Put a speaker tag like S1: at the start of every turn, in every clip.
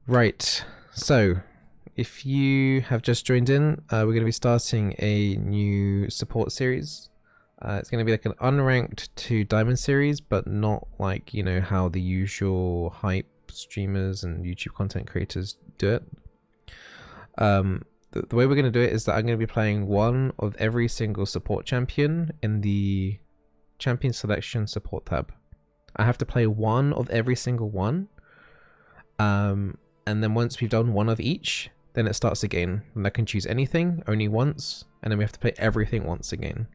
S1: Right, so if you have just joined in, we're going to be starting a new support series. It's going to be like an unranked to diamond series, but not like, you know, how the usual hype streamers and YouTube content creators do it. The way we're going to do it is that I'm going to be playing one of every single support champion in the champion selection support tab. I have to play one of every single one. And then once we've done one of each, then it starts again. And I can choose anything, only once, and then we have to play everything once again.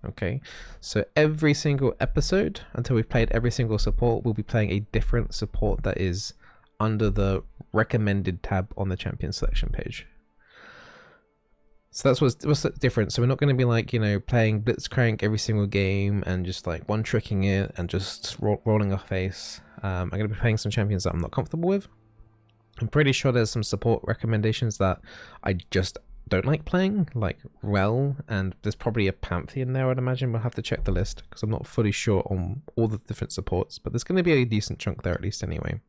S1: Okay, so every single episode, until we've played every single support, we'll be playing a different support that is under the recommended tab on the champion selection page. So that's what's different. So we're not going to be like, you know, playing Blitzcrank every single game and just like one-tricking it and just rolling our face. I'm going to be playing some champions that I'm not comfortable with. I'm pretty sure there's some support recommendations that I just don't like playing, like Rel, and there's probably a Pantheon there, I'd imagine. We'll have to check the list because I'm not fully sure on all the different supports, but there's going to be a decent chunk there at least anyway.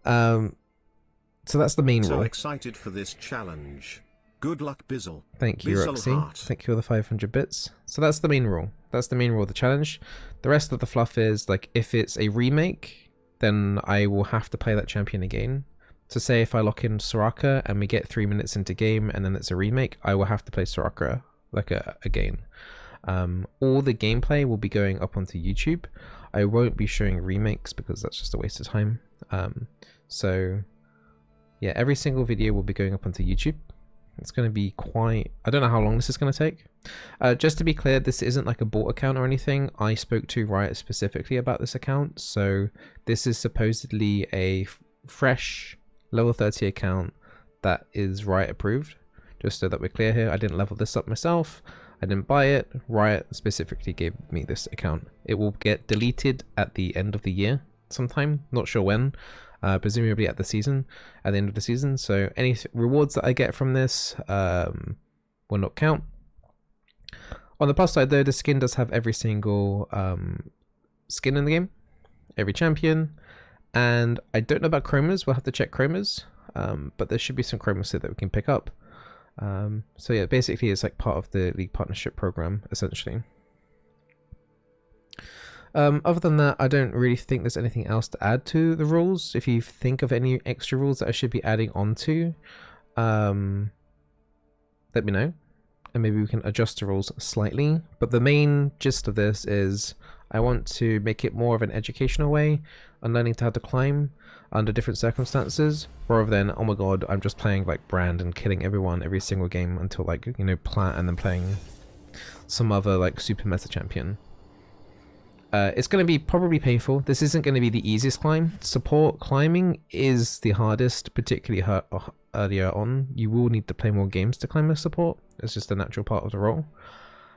S1: So that's the main rule.
S2: So excited for this challenge. Good luck, Bizzle.
S1: Thank you, Roxy. Thank you for the 500 bits. So that's the main rule. That's the main rule of the challenge. The rest of the fluff is, like, if it's a remake, then I will have to play that champion again. So say if I lock in Soraka and we get 3 minutes into game and then it's a remake, I will have to play Soraka like again. All the gameplay will be going up onto YouTube. I won't be showing remakes because that's just a waste of time. So yeah, every single video will be going up onto YouTube. It's going to be quite... I don't know how long this is going to take. Just to be clear, this isn't like a bot account or anything. I spoke to Riot specifically about this account. So this is supposedly a fresh level 30 account that is Riot approved. Just so that we're clear here, I didn't level this up myself. I didn't buy it. Riot specifically gave me this account. It will get deleted at the end of the year sometime. Not sure when. Presumably at the end of the season. So any rewards that I get from this will not count. On the plus side though, the skin does have every single skin in the game, every champion, and I don't know about chromas. We'll have to check chromas, but there should be some chromas here that we can pick up. So yeah, basically it's like part of the League Partnership program essentially. Other than that, I don't really think there's anything else to add to the rules. If you think of any extra rules that I should be adding onto, let me know, and maybe we can adjust the rules slightly. But the main gist of this is I want to make it more of an educational way on learning how to climb under different circumstances, rather than, oh my god, I'm just playing like Brand and killing everyone every single game until, like, you know, Plat, and then playing some other like super meta champion. It's going to be probably painful. This isn't going to be the easiest climb. Support climbing is the hardest, particularly earlier on. You will need to play more games to climb a support. It's just a natural part of the role.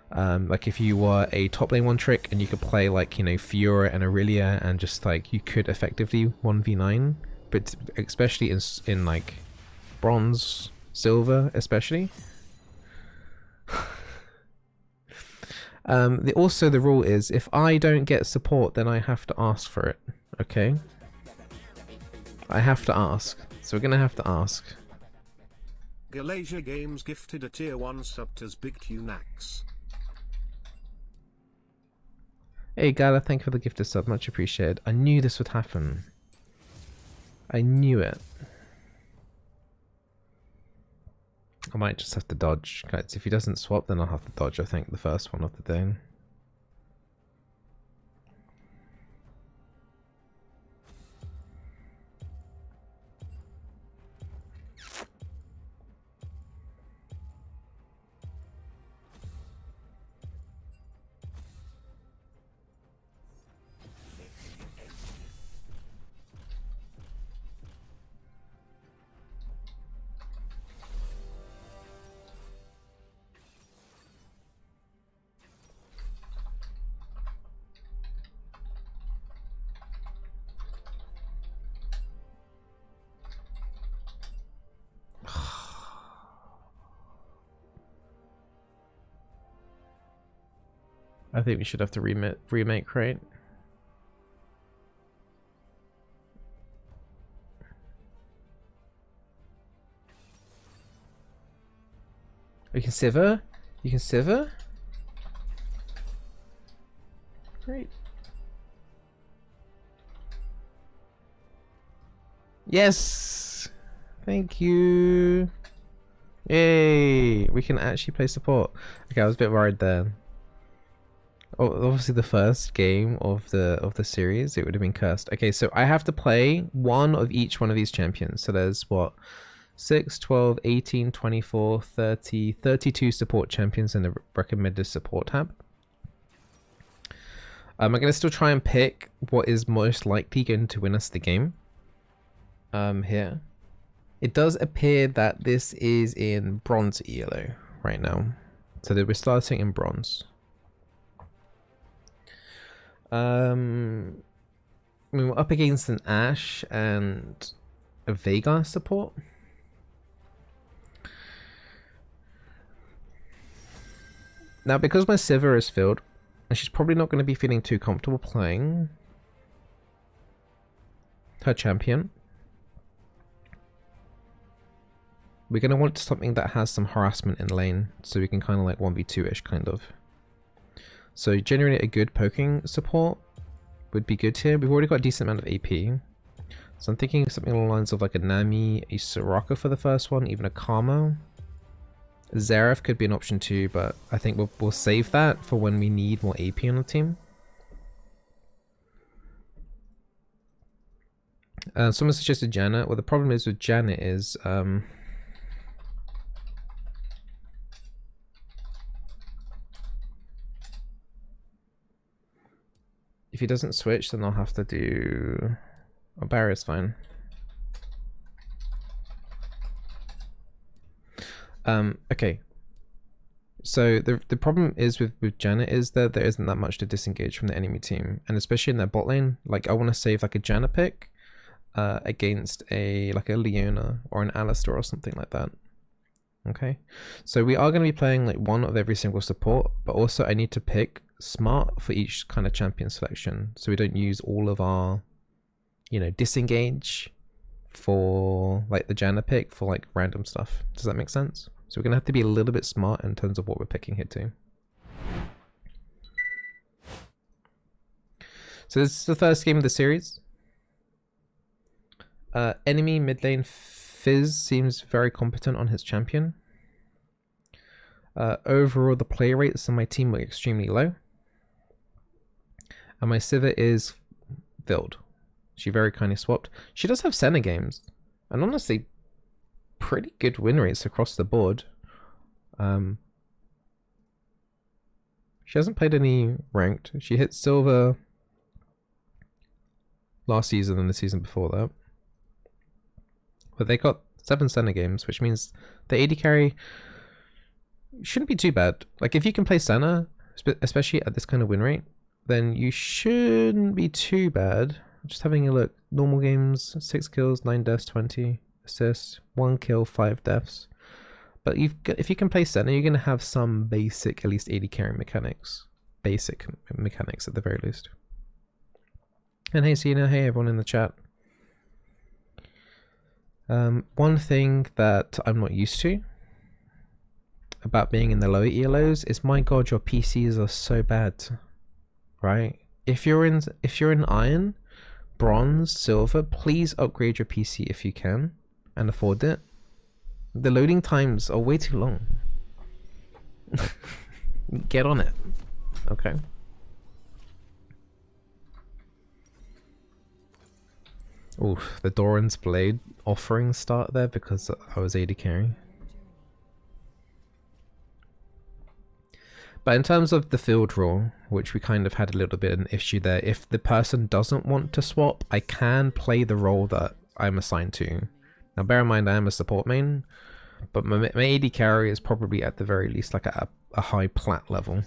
S1: Like if you were a top lane one trick and you could play, like, you know, Fiora and Aurelia, and just like you could effectively 1v9, but especially in like bronze, silver especially. Also the rule is if I don't get support, then I have to ask for it. Okay, I have to ask, so we're gonna have to ask.
S2: Galasia Games gifted a tier 1 sub to Big Qnax.
S1: Hey Gala, thank you for the gifted sub, much appreciated. I knew this would happen. I knew it. I might just have to dodge. Guys, if he doesn't swap, then I'll have to dodge, I think, the first one of the day. I think we should have to remake, right? You can Sivir? You can Sivir? Great. Yes! Thank you. Yay! We can actually play support. Okay, I was a bit worried there. Oh, obviously the first game of the series, it would have been cursed. Okay, so I have to play one of each one of these champions. So there's what? 6, 12, 18, 24, 30, 32 support champions in the recommended support tab. I'm going to still try and pick what is most likely going to win us the game. Here. It does appear that this is in bronze ELO right now. So that we're starting in bronze. I mean, we're up against an Ashe and a Veigar support. Now, because my Sivir is filled, and she's probably not going to be feeling too comfortable playing her champion, we're going to want something that has some harassment in lane, so we can kind of like 1v2-ish kind of. So generally a good poking support would be good here. We've already got a decent amount of AP. So I'm thinking something along the lines of like a Nami, a Soraka for the first one, even a Karma. Xerath could be an option too, but I think we'll save that for when we need more AP on the team. Someone suggested Janet. Well, the problem is with Janet is if he doesn't switch, then I'll have to do... Oh, Barrier's fine. Okay. So the problem is with Janet is that there isn't that much to disengage from the enemy team, and especially in their bot lane. Like I want to save like a Janet pick against a Leona or an Alistar or something like that. Okay, so we are going to be playing like one of every single support, but also I need to pick smart for each kind of champion selection, so we don't use all of our, you know, disengage for like the Janet pick for like random stuff. Does that make sense? So we're going to have to be a little bit smart in terms of what we're picking here too. So this is the first game of the series. Enemy mid lane Fizz seems very competent on his champion. Overall, the play rates on my team were extremely low. And my Sivir is filled. She very kindly swapped. She does have Senna games. And honestly, pretty good win rates across the board. She hasn't played any ranked. She hit silver last season and the season before that. But they got 7 Senna games, which means the AD carry shouldn't be too bad. Like if you can play Senna, especially at this kind of win rate, then you shouldn't be too bad. Just having a look. Normal games, 6 kills, 9 deaths, 20 assists, 1 kill, 5 deaths. But if you can play Senna, you're going to have some basic, at least AD carry mechanics. Basic mechanics at the very least. And hey Cena, hey everyone in the chat. One thing that I'm not used to about being in the lower ELOs is, my god, your PCs are so bad, right? If you're in Iron, Bronze, Silver, please upgrade your PC if you can and afford it. The loading times are way too long. Get on it, okay? Oof, the Doran's Blade offering start there because I was AD carry. But in terms of the field rule, which we kind of had a little bit of an issue there, if the person doesn't want to swap, I can play the role that I'm assigned to. Now bear in mind I am a support main, but my AD carry is probably at the very least like a high plat level.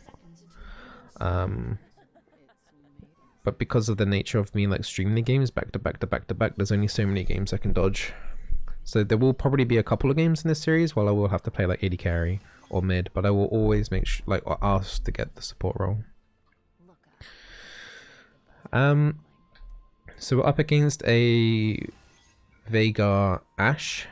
S1: But because of the nature of me like streaming the games back to back to back to back, there's only so many games I can dodge. So there will probably be a couple of games in this series while I will have to play like AD carry or mid, but I will always make sure, like, ask to get the support role. So we're up against a Veigar Ashe.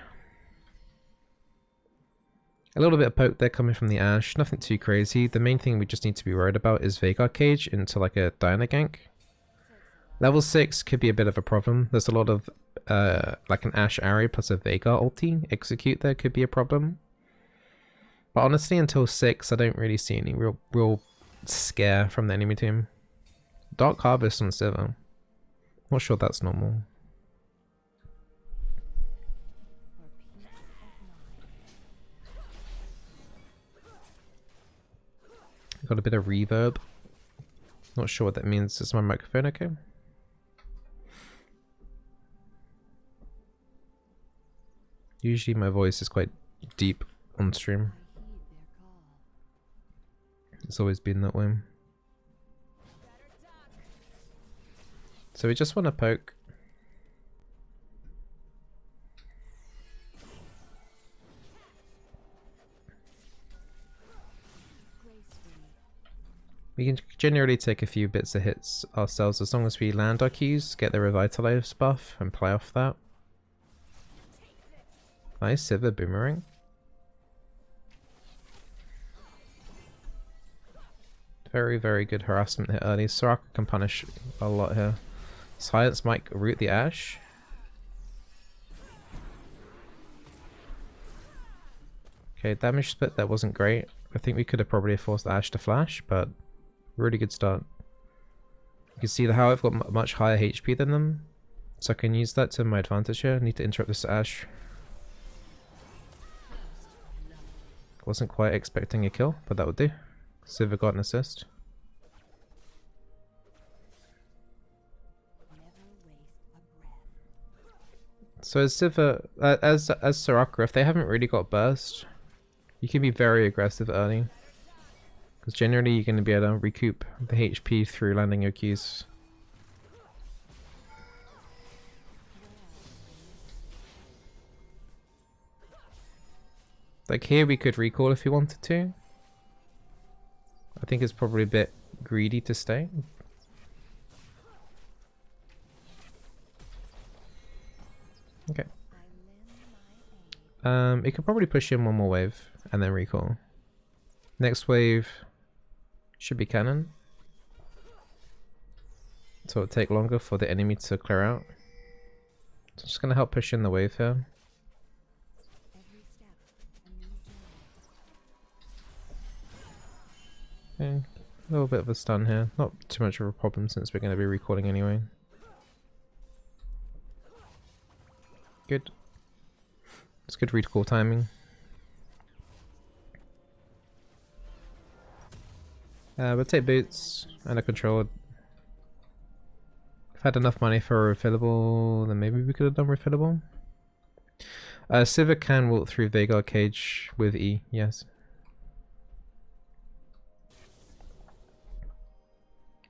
S1: A little bit of poke there coming from the Ashe, nothing too crazy. The main thing we just need to be worried about is Veigar Cage into like a Diana gank. Level 6 could be a bit of a problem. There's a lot of like an Ashe Array plus a Veigar ulti. Execute there could be a problem. But honestly, until 6, I don't really see any real scare from the enemy team. Dark Harvest on Sivir. Not sure that's normal. Got a bit of reverb. Not sure what that means. Is my microphone okay? Usually my voice is quite deep on stream. It's always been that way. So we just want to poke. We can generally take a few bits of hits ourselves as long as we land our Qs, get the Revitalize buff, and play off that. Nice Sivir Boomerang. Very, very good harassment hit early. Soraka can punish a lot here. Silence might root the Ashe. Okay, damage split that wasn't great. I think we could have probably forced the Ashe to flash, but really good start. You can see how I've got much higher HP than them, so I can use that to my advantage here. I need to interrupt this Ashe. Wasn't quite expecting a kill, but that would do. Sivir got an assist. So as Sivir, as Soraka, if they haven't really got burst, you can be very aggressive early. Because generally you're going to be able to recoup the HP through landing your Qs. Like here we could recall if we wanted to. I think it's probably a bit greedy to stay. Okay. It could probably push in one more wave and then recall. Next wave should be cannon. So it'll take longer for the enemy to clear out. So I'm just gonna help push in the wave here. Okay, a little bit of a stun here. Not too much of a problem since we're going to be recalling anyway. Good. It's good recall timing. We'll take boots and a control. If I had enough money for a refillable, then maybe we could have done refillable. Sivir can walk through Veigar Cage with E, yes.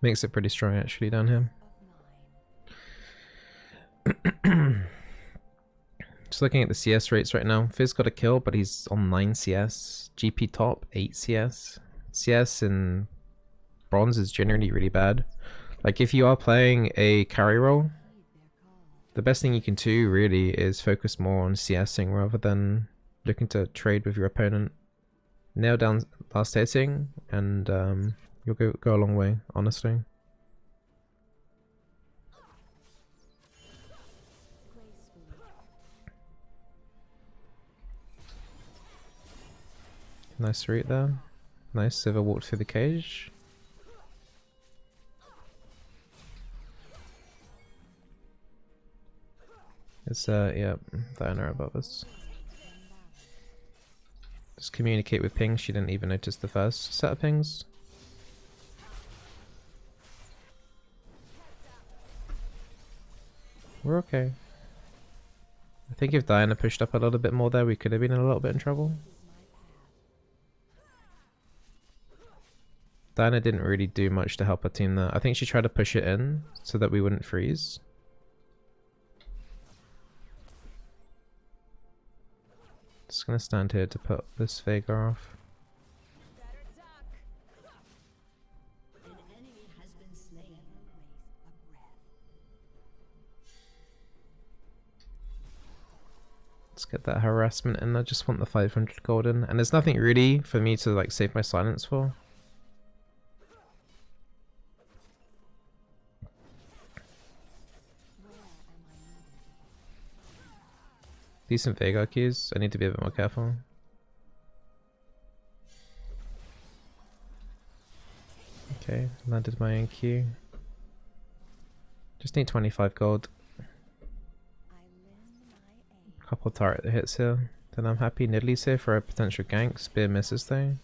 S1: Makes it pretty strong actually down here. Just looking at the CS rates right now. Fizz got a kill, but he's on 9 CS. GP top, 8 CS. CS in bronze is generally really bad. Like if you are playing a carry role, the best thing you can do really is focus more on CSing rather than looking to trade with your opponent. Nail down last hitting and you'll go a long way, honestly. Nice route there. Nice, Sivir walked through the cage. It's yeah, Diana above us. Just communicate with pings. She didn't even notice the first set of pings. We're okay. I think if Diana pushed up a little bit more there, we could have been in a little bit in trouble. Diana didn't really do much to help her team there. I think she tried to push it in so that we wouldn't freeze. Just gonna stand here to put this Veigar off. Let's get that harassment in. I just want the 500 gold in. And there's nothing really for me to like save my silence for. Decent Veigar keys. I need to be a bit more careful. Okay, landed my own Q. Just need 25 gold. Couple turret hits here. Then I'm happy. Nidalee here for a potential gank. Spear misses though.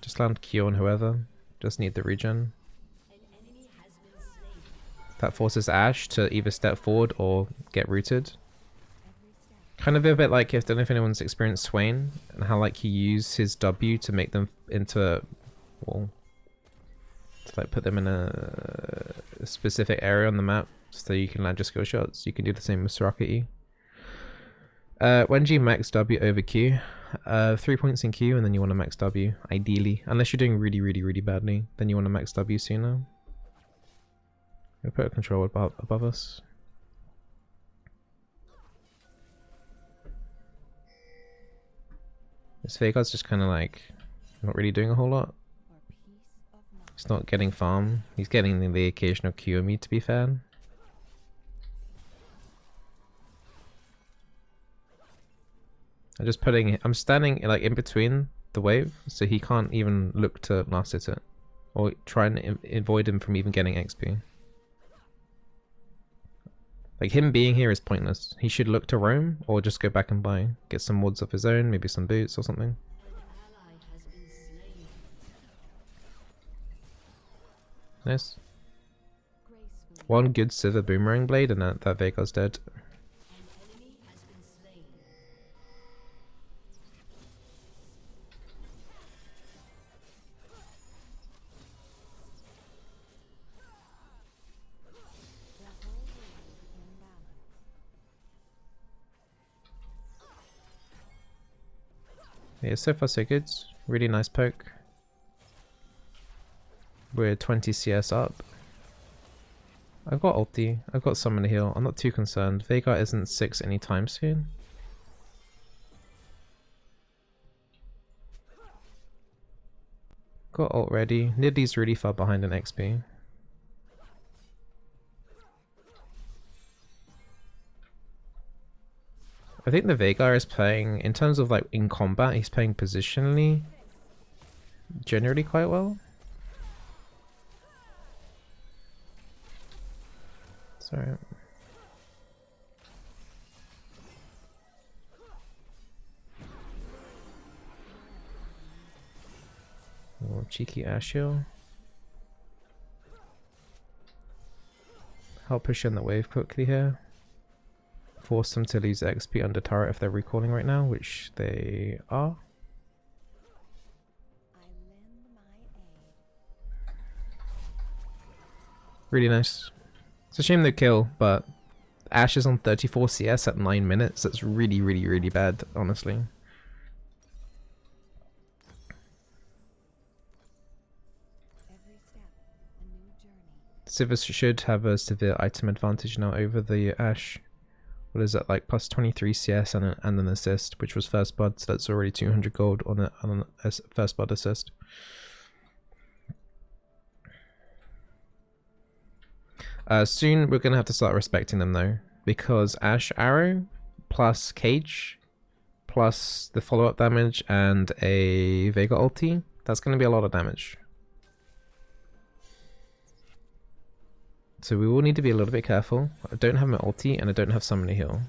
S1: Just land Q on whoever. Just need the regen. That forces Ashe to either step forward or get rooted. Kind of a bit like, I don't know if anyone's experienced Swain and how like he used his W to make them into, well, to like put them in a specific area on the map so you can land your skill shots. You can do the same with Soraka E. When do you max W over Q? 3 points in Q and then you want to max W, ideally. Unless you're doing really badly, then you want to max W sooner. I'm gonna put a control above us. This Veigar's just kind of like not really doing a whole lot. He's not getting farm. He's getting the occasional Q on me, to be fair. I'm standing like in between the wave, so he can't even look to last hit it, or try and avoid him from even getting XP. Like him being here is pointless. He should look to roam or just go back and get some wards of his own, maybe some boots or something. Nice. One good Sivir boomerang blade and that Veigar's dead. Yeah, so far so good. Really nice poke. We're 20 CS up. I've got ulti. I've got someone to heal. I'm not too concerned. Veigar isn't 6 anytime soon. Got ult ready. Nidalee's really far behind in XP. I think the Veigar is playing, in terms of like in combat, he's playing positionally generally quite well. Sorry. Oh, cheeky Ashio. Help push in the wave quickly here. Force them to lose XP under turret if they're recalling right now, which they are. Really nice. It's a shame they kill, but Ashe is on 34 CS at 9 minutes. That's really bad, honestly. Sivir should have a severe item advantage now over the Ashe. What is that, like plus 23 CS and an assist, which was first blood, so that's already 200 gold on a first blood assist. Soon we're gonna have to start respecting them though, because Ashe arrow plus cage plus the follow-up damage and a Veigar ulti, that's gonna be a lot of damage. So we will need to be a little bit careful. I don't have my ulti and I don't have someone to heal.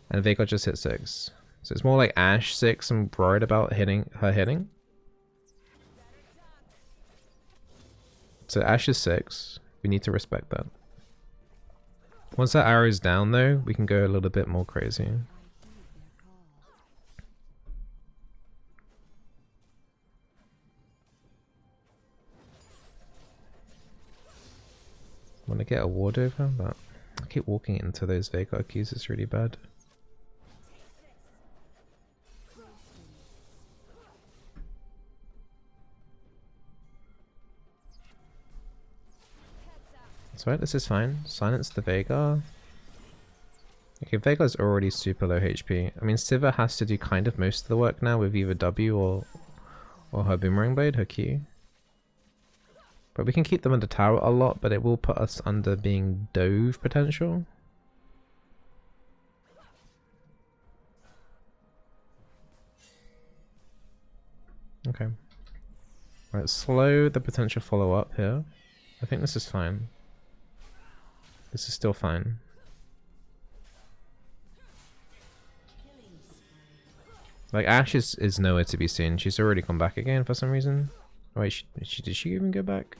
S1: And Veigar just hit 6. So it's more like Ashe 6. I'm worried about her hitting. So Ashe is 6. We need to respect that. Once that arrow is down though, we can go a little bit more crazy. Want to get a ward over, but I keep walking into those Veigar keys, it's really bad. That's right, this is fine. Silence the Veigar. Okay, Vega's already super low HP. I mean, Sivir has to do kind of most of the work now with either W or her Boomerang Blade, her Q. But we can keep them under tower a lot, but it will put us under being Dove potential. Okay. Right, slow the potential follow up here. I think this is fine. This is still fine. Like, Ashe is nowhere to be seen. She's already come back again for some reason. Oh, wait, did she even go back?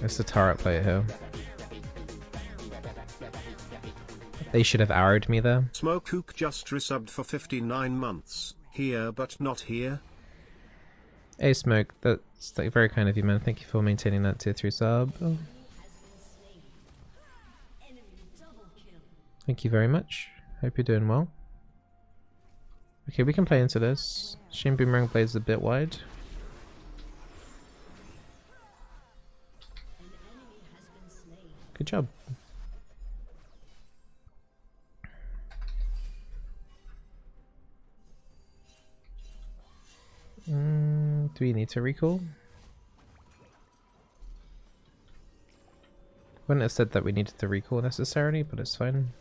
S1: It's the turret play here. They should have arrowed me there.
S2: Smokehook just resubbed for 59 months. Here but not here.
S1: Hey Smoke, that's like very kind of you, man. Thank you for maintaining that tier 3 sub. Oh. Thank you very much. Hope you're doing well. Okay, we can play into this. Shame Boomerang Blade's a bit wide. Good job. Do we need to recall? Wouldn't have said that we needed to recall necessarily, but it's fine.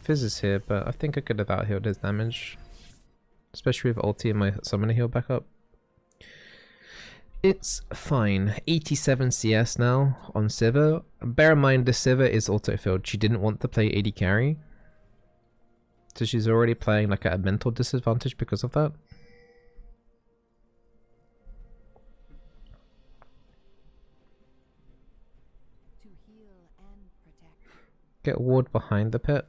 S1: Fizz is here, but I think I could have out-healed his damage. Especially with ulti and my summoner heal back up. It's fine. 87 CS now on Sivir. Bear in mind, this Sivir is auto-filled. She didn't want to play AD carry. So she's already playing like at a mental disadvantage because of that. Get a ward behind the pit.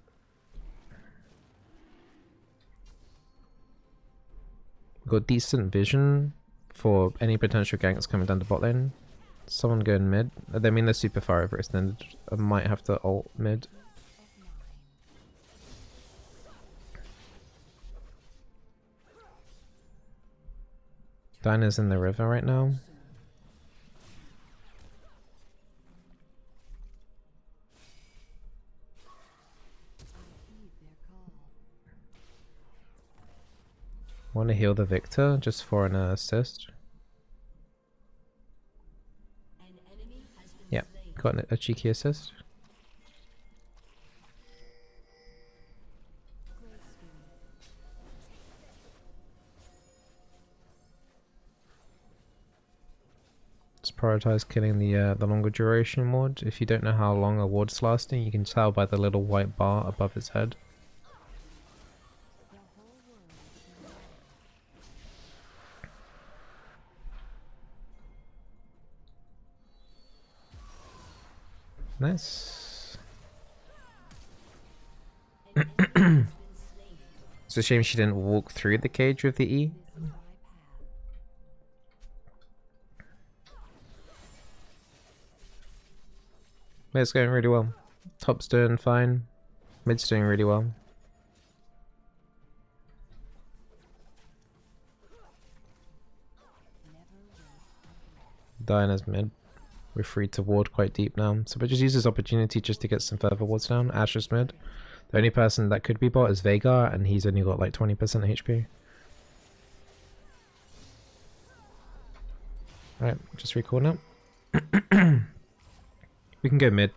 S1: We've got decent vision for any potential ganks coming down the bot lane. Someone going mid. I mean, they're super far overextended. I might have to ult mid. Dinah's in the river right now. Want to heal the Victor just for an assist. Yeah, got a cheeky assist. Let's prioritize killing the longer duration ward. If you don't know how long a ward's lasting, you can tell by the little white bar above his head. Nice. It's a shame she didn't walk through the cage with the E. But it's going really well. Top's doing fine. Mid's doing really well. Diana's mid. We're free to ward quite deep now, so we'll just use this opportunity just to get some further wards down. Ashe is mid. The only person that could be bot is Veigar, and he's only got like 20% HP. Alright, just recall now. We can go mid.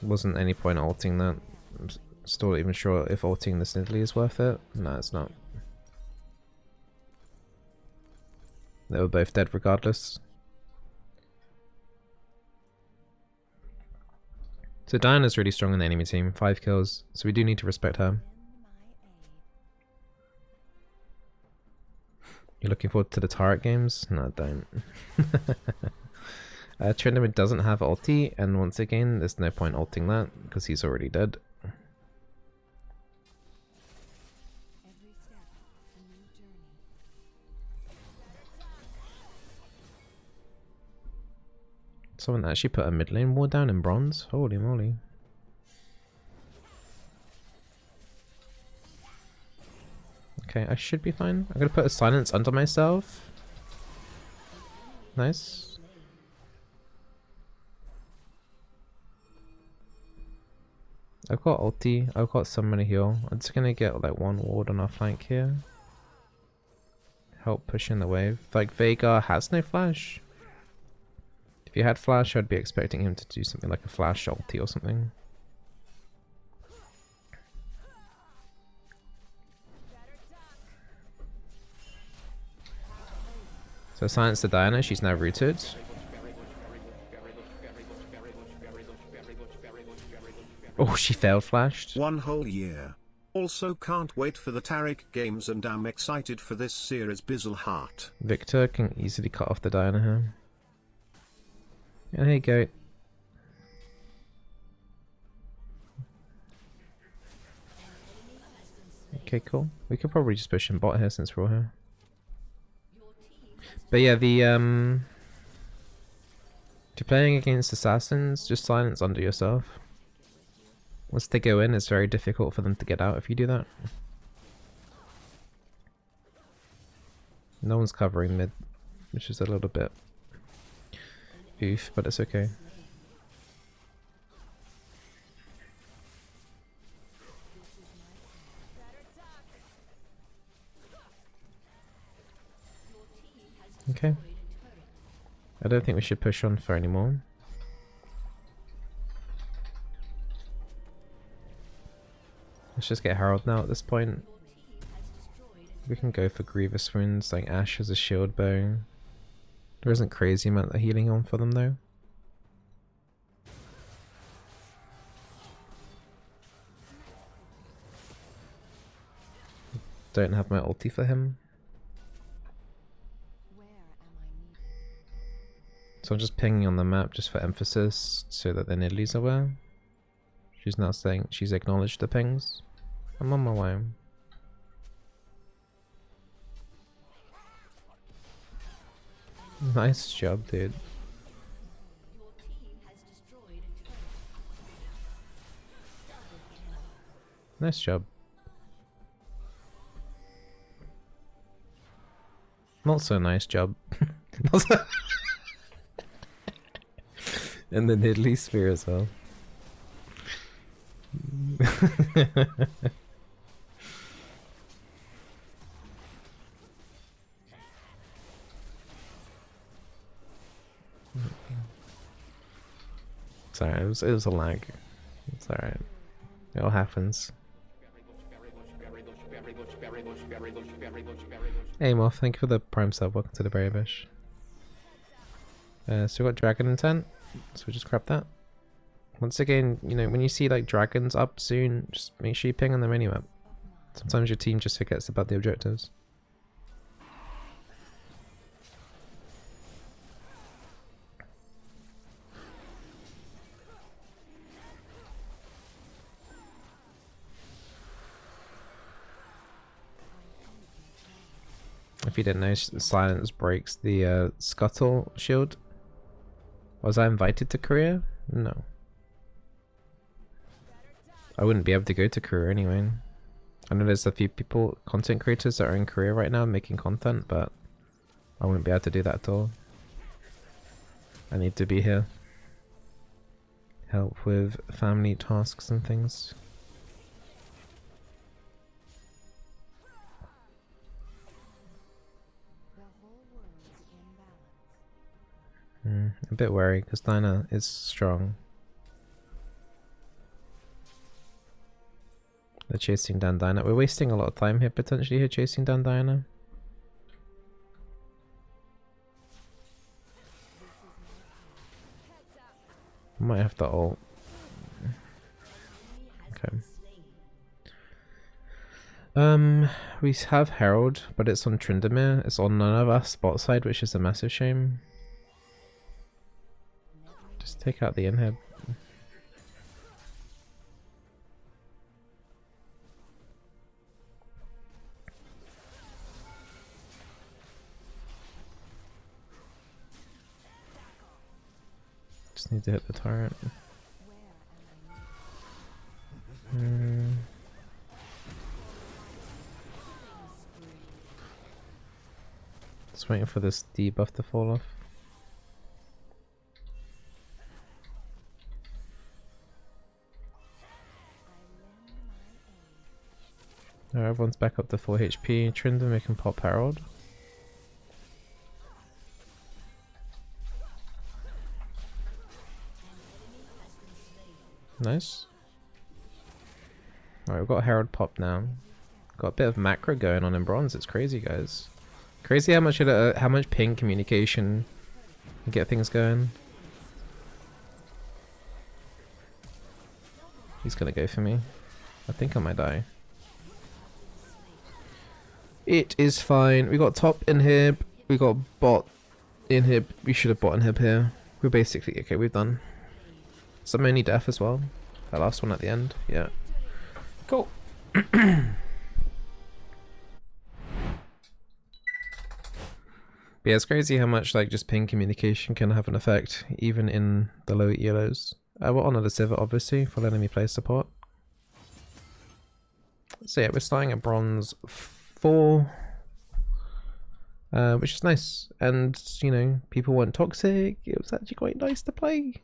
S1: Wasn't any point ulting that. I'm still not even sure if ulting this Nidalee is worth it. No, it's not. They were both dead regardless. So Diana's really strong in the enemy team, 5 kills, so we do need to respect her. You're looking forward to the turret games? No, don't. Tryndamere doesn't have ulti, and once again, there's no point ulting that, because he's already dead. Someone actually put a mid lane ward down in bronze? Holy moly. Okay, I should be fine. I'm gonna put a silence under myself. Nice. I've got ulti, I've got someone to heal. I'm just gonna get like one ward on our flank here. Help push in the wave. Like Veigar has no flash. If he had flash, I'd be expecting him to do something like a flash ulti or something. So silence the Diana, she's now rooted. Oh, she failed flashed.
S2: One whole year. Also can't wait for the Taric games and I'm excited for this series Bizzle Heart.
S1: Victor can easily cut off the Diana here. And here you go. Okay, cool. We could probably just push him bot here since we're all here. But yeah, the if you're playing against assassins, just silence under yourself. Once they go in, it's very difficult for them to get out if you do that. No one's covering mid, which is a little bit oof, but it's okay. Okay. I don't think we should push on for anymore. Let's just get Herald now at this point. We can go for Grievous Wounds, like Ashe has a shield bow. There isn't crazy amount of healing on for them though. Don't have my ulti for him. So I'm just pinging on the map just for emphasis so that the Nidalee's aware. She's now saying she's acknowledged the pings. I'm on my way. Nice job, dude. Nice job. Not so nice job. And the Nidalee sphere as well. Sorry, it was a lag. It's alright. It all happens. Hey Moth, thank you for the prime sub. Welcome to the Berry Bush. So we got Dragon Intent, so we just grab that. Once again, you know, when you see like dragons up soon, just make sure you ping on the minimap. Sometimes your team just forgets about the objectives. If you didn't know, silence breaks the scuttle shield. Was I invited to Korea? No. I wouldn't be able to go to Korea anyway. I know there's a few people, content creators that are in Korea right now making content, but I wouldn't be able to do that at all. I need to be here. Help with family tasks and things. A bit worried because Dinah is strong. They're chasing down Dinah. We're wasting a lot of time here potentially here chasing down Diana. Might have to ult. Okay. We have Herald, but it's on Tryndamere. It's on none of us bot side, which is a massive shame. Just take out the inhib. Just need to hit the turret. Just waiting for this debuff to fall off. Alright, everyone's back up to 4 HP. Trindam, we can pop Herald. Nice. Alright, we've got Herald pop now. Got a bit of macro going on in bronze. It's crazy, guys. Crazy how much ping communication can get things going. He's gonna go for me. I think I might die. It is fine. We got top inhib. We got bot inhib. We should have bot inhib here. We're basically okay. We've done some only death as well. That last one at the end. Yeah. Cool. But yeah, it's crazy how much like just ping communication can have an effect, even in the low elos. We're on the Civet obviously for letting me play support. So yeah, we're starting at bronze 4, which is nice. And you know, people weren't toxic. It was actually quite nice to play.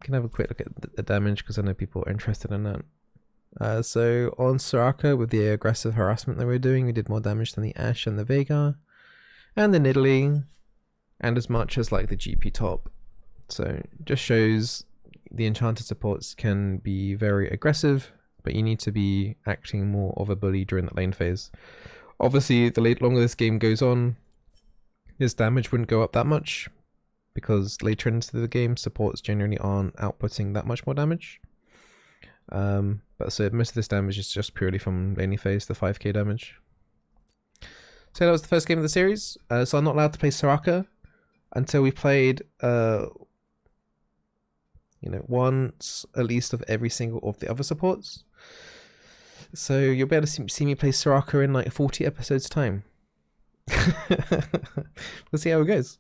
S1: Can have a quick look at the damage because I know people are interested in that. So on Soraka, with the aggressive harassment that we're doing, we did more damage than the Ashe and the Veigar and the Nidalee, and as much as like the GP top. So it just shows the enchanted supports can be very aggressive, but you need to be acting more of a bully during that lane phase. Obviously, the longer this game goes on, his damage wouldn't go up that much, because later into the game, supports generally aren't outputting that much more damage. But so most of this damage is just purely from laning phase, the 5k damage. So that was the first game of the series. So I'm not allowed to play Soraka until we played, you know, once at least of every single of the other supports. So you'll be able to see me play Soraka in like 40 episodes time. We'll see how it goes.